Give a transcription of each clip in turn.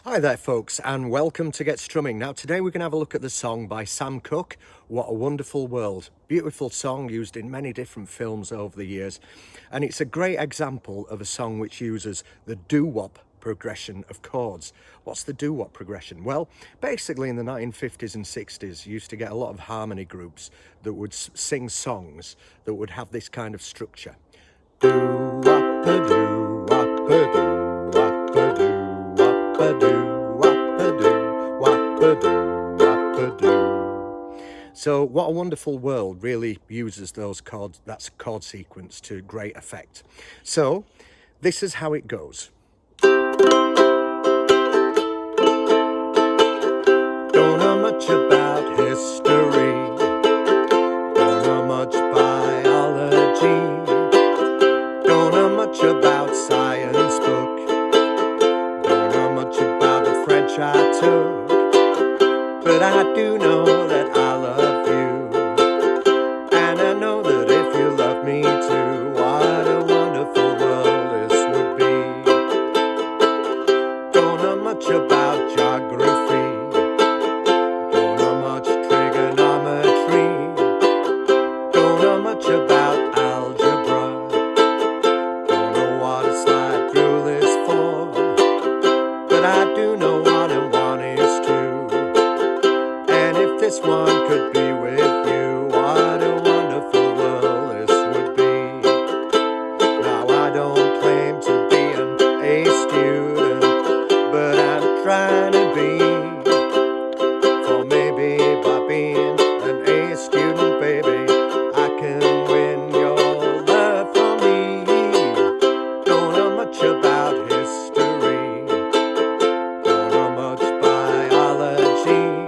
Hi there folks, and welcome to Get Strumming. Now today we're going to have a look at the song by Sam Cooke, What a Wonderful World. Beautiful song used in many different films over the years, and it's a great example of a song which uses the doo-wop progression of chords. What's the doo-wop progression? Well, basically in the 1950s and 60s you used to get a lot of harmony groups that would sing songs that would have this kind of structure. Doo-wop-a-doo, wop-a-doo, wop-a-doo. So What a Wonderful World really uses those chords, that's chord sequence, to great effect. So this is how it goes. Don't know much about history, don't know much biology, don't know much about science book, I took, but I do know that I love you, and I know that if you love me too, what a wonderful world this would be. Don't know much about geography, don't know much trigonometry, don't know much about algebra, don't know what a slide rule is for, but I do know this one could be with you. What a wonderful world this would be. Now I don't claim to be an A student, but I'm trying to be. For maybe by being an A student, baby, I can win your love for me. Don't know much about history, don't know much biology,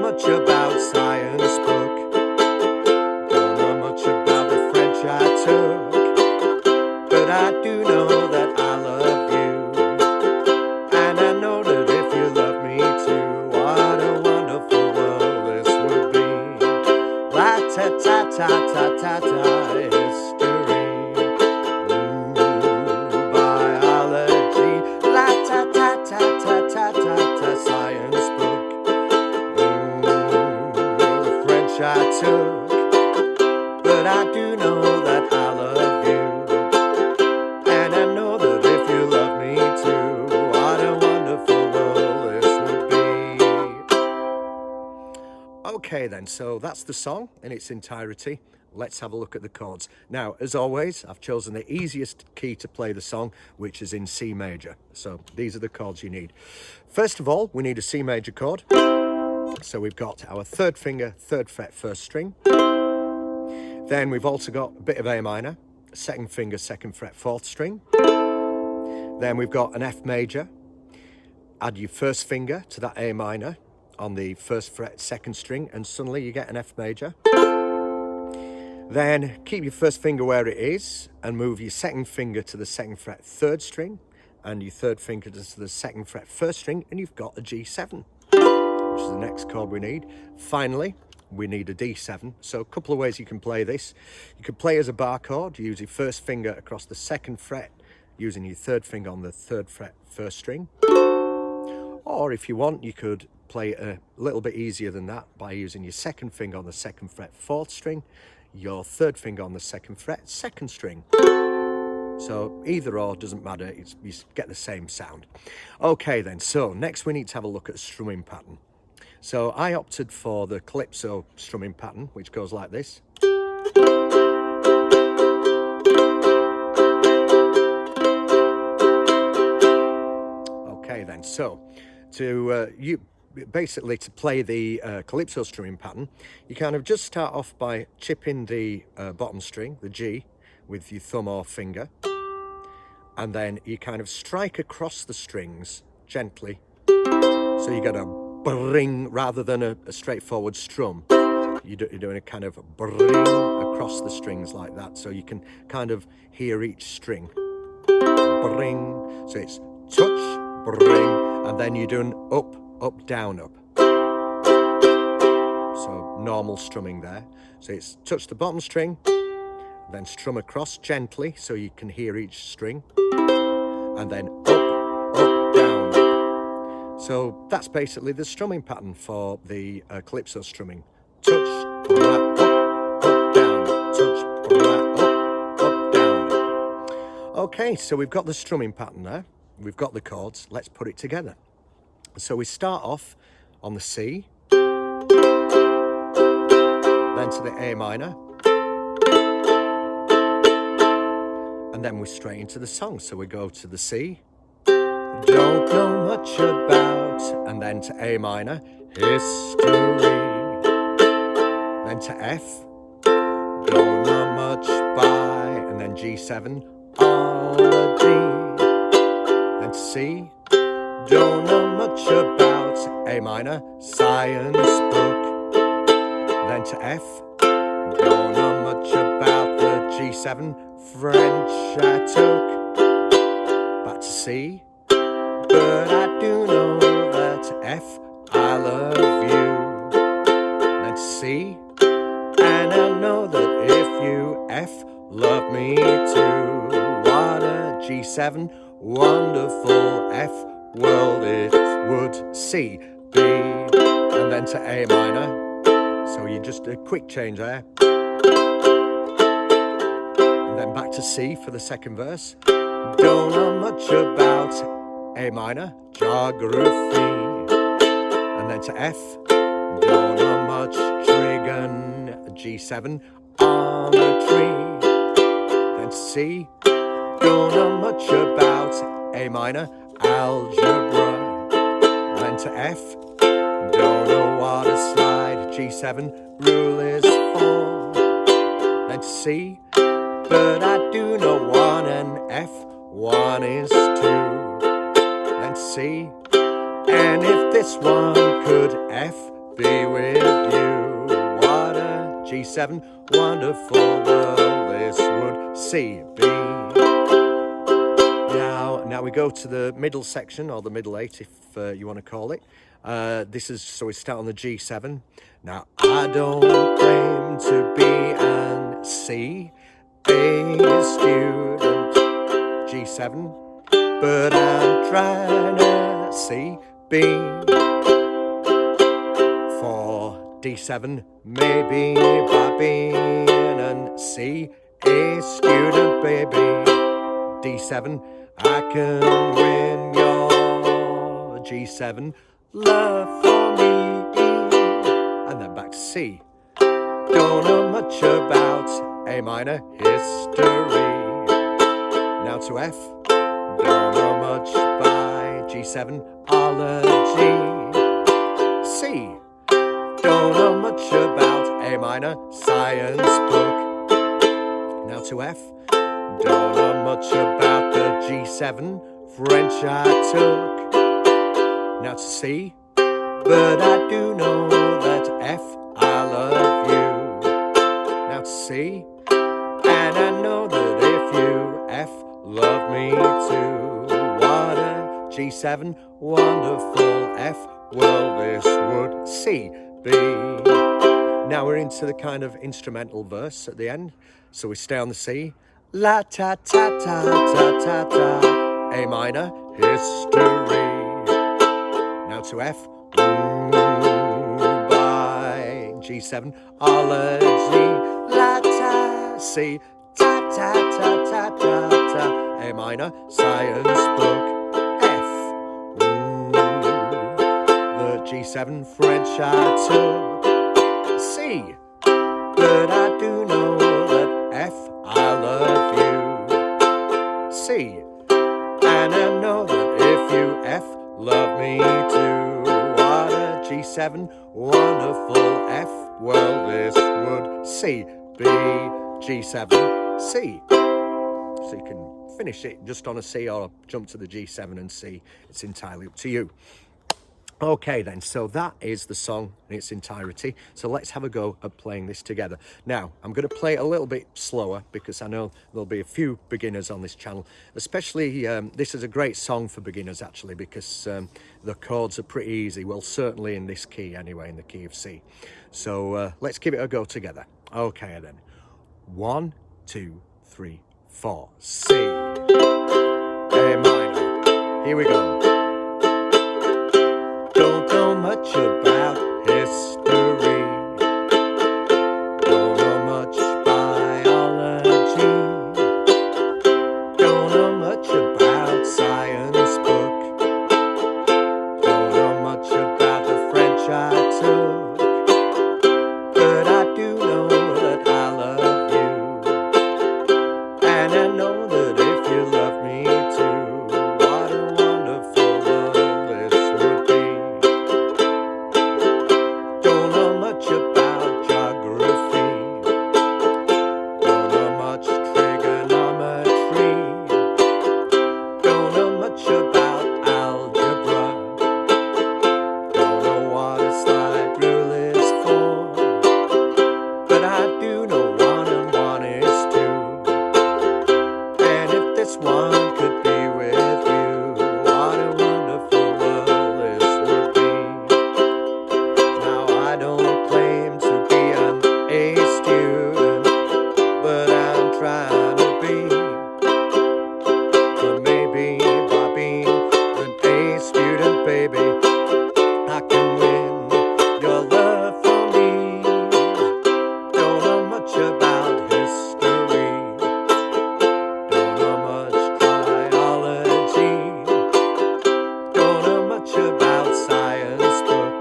much about science book, don't know much about the French I took, but I do know that I love you, and I know that if you love me too, what a wonderful world this would be. La-ta-ta-ta-ta-ta-ta, history, biology, la-ta-ta-ta-ta-ta-ta, science book, I took, but I do know that I love you, and I know that if you love me too, what a wonderful world this would be. Okay then, so that's the song in its entirety. Let's have a look at the chords. Now, as always, I've chosen the easiest key to play the song, which is in C major. So these are the chords you need. First of all, we need a C major chord. So we've got our third finger, third fret, first string. Then we've also got a bit of A minor, second finger, second fret, fourth string. Then we've got an F major. Add your first finger to that A minor on the first fret, second string, and suddenly you get an F major. Then keep your first finger where it is and move your second finger to the second fret, third string, and your third finger to the second fret, first string, and you've got a G7. Which is the next chord we need. Finally, we need a D7. So a couple of ways you can play this. You could play as a bar chord. You use your first finger across the second fret, using your third finger on the third fret, first string. Or if you want, you could play a little bit easier than that by using your second finger on the second fret, fourth string, your third finger on the second fret, second string. So either or doesn't matter, you get the same sound. Okay then, so next we need to have a look at a strumming pattern. So I opted for the Calypso strumming pattern, which goes like this. Okay then, so to play the Calypso strumming pattern, you kind of just start off by chipping the bottom string, the G, with your thumb or finger, and then you kind of strike across the strings gently, so you get a bring rather than a straightforward strum. You're doing a kind of bring across the strings like that, so you can kind of hear each string. Bring, so it's touch, bring, and then you're doing up, up, down, up. So normal strumming there. So it's touch the bottom string, then strum across gently so you can hear each string, and then up, up, down, So that's basically the strumming pattern for the Calypso strumming. Touch, up, up, down, touch, up, down. Okay, so we've got the strumming pattern there. We've got the chords. Let's put it together. So we start off on the C, then to the A minor, and then we're straight into the song. So we go to the C, don't know much about, and then to A minor, history, then to F, don't know much by, and then G7, ology, then to C, don't know much about, A minor, science book, then to F, don't know much about the G7, French I took, back to C, but I do know that F, I love you, then to C, and I know that if you F, love me too, what a G7, wonderful F, world it would C, B, and then to A minor, so you just a quick change there, and then back to C for the second verse, don't know much about A minor, geography, and then to F, don't know much, trigon, G7, nometry, then to C, don't know much about A minor, algebra, then to F, don't know what a slide, G7, rule is for, then to C, but I do know 1 and F, 1 is 2, then to C, and if this one could F be with you, what a G7, wonderful world this would C be. Now we go to the middle section, or the middle 8 if you want to call it. This is, so we start on the G7. Now I don't claim to be an C, A student, G7, but I'm trying to C, B, for D7, maybe by being an C, A student, baby, D7, I can win your G7, love for me, and then back to C, don't know much about A minor, history, now to F, don't know much by G7, ology, C, don't know much about A minor, science book, now to F, don't know much about the G7, French I took, now to C, but I do know that F, I love you, now to C, and I know that if you F, love me too, what a G7, wonderful F, well this would C be. Now we're into the kind of instrumental verse at the end, so we stay on the C, la ta ta ta ta ta ta, A minor, history, now to F, by G7, ology, la ta, C, ta ta ta ta ta ta, A minor, science book, F, the G7, French I took, C, but I do know that F, I love you, C, and I know that if you F, love me too, what a G7, wonderful F, well this would C, B, G7, C. So you can finish it just on a C or jump to the G7 and C, it's entirely up to you. Okay then, so that is the song in its entirety. So let's have a go at playing this together. Now, I'm going to play it a little bit slower because I know there'll be a few beginners on this channel. Especially, this is a great song for beginners actually because the chords are pretty easy. Well, certainly in this key anyway, in the key of C. So let's give it a go together. Okay then. 1, 2, 3, 4. C. A minor. Here we go. much about history. Don't know much biology. Don't know much about science book. Don't know much about the French I took. But I do know that I love you. And I know that if you love me too, what a wonderful world this would be. Don't know much about geography. Don't know much trigonometry. Don't know much about algebra. Don't know what a slide rule is for. But I do know 1 and 1 is 2. And if this one could be with you, what a wonderful world this would be. Now I don't claim to be an A student, but I'm trying to be. But maybe by being an A student, baby, I can win your love for me. Don't know much about history. Don't know much biology. Don't know much about science book.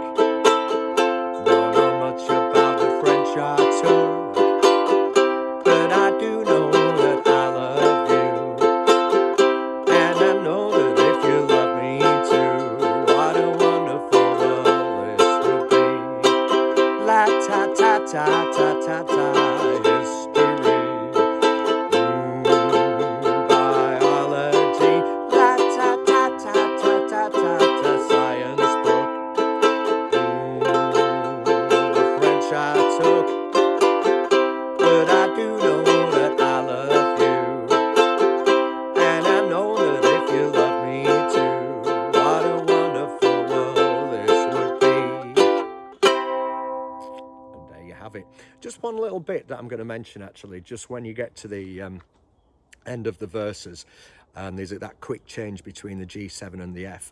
Don't know much about the French I took. But I do know that I love you. And I know that if you love me too, what a wonderful world this would be. La ta ta ta ta ta ta, history. Biology. La ta ta ta ta ta ta ta, science book. The French I took. But I do know that I love you. And I know that if you love me too, what a wonderful world this would be. And there you have it. Just one little bit that I'm going to mention, actually, just when you get to the end of the verses, there's that quick change between the G7 and the F.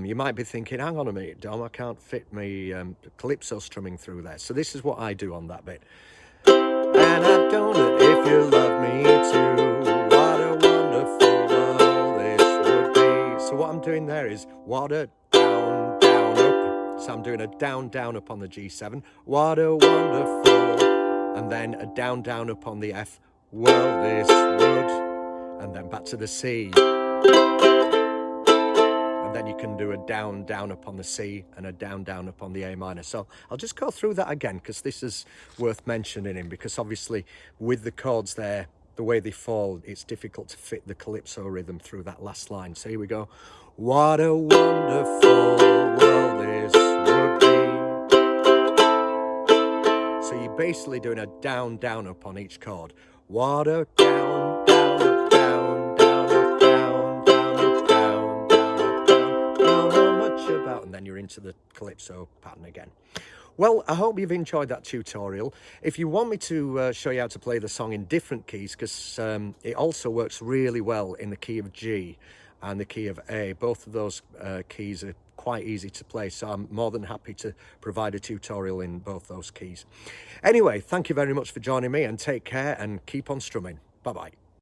You might be thinking, hang on a minute, Dom, I can't fit me Calypso strumming through there. So this is what I do on that bit. And I don't know if you love me too, what a wonderful world this would be. So what I'm doing there is what a down, down, up. So I'm doing a down, down, up on the G7. What a wonderful. And then a down, down, up on the F. Well, this would. And then back to the C. And then you can do a down, down, up on the C and a down, down, up on the A minor. So I'll just go through that again because this is worth mentioning, because obviously with the chords there, the way they fall, it's difficult to fit the Calypso rhythm through that last line. So here we go. What a wonderful world this would be. So you're basically doing a down, down, up on each chord. What a down, down, up, down, down, up, down, down, up, down, down, up, down. Don't know much about, and then you're into the Calypso pattern again. Well, I hope you've enjoyed that tutorial. If you want me to show you how to play the song in different keys, because it also works really well in the key of G and the key of A. Both of those keys are quite easy to play, so I'm more than happy to provide a tutorial in both those keys. Anyway, thank you very much for joining me, and take care and keep on strumming. Bye-bye.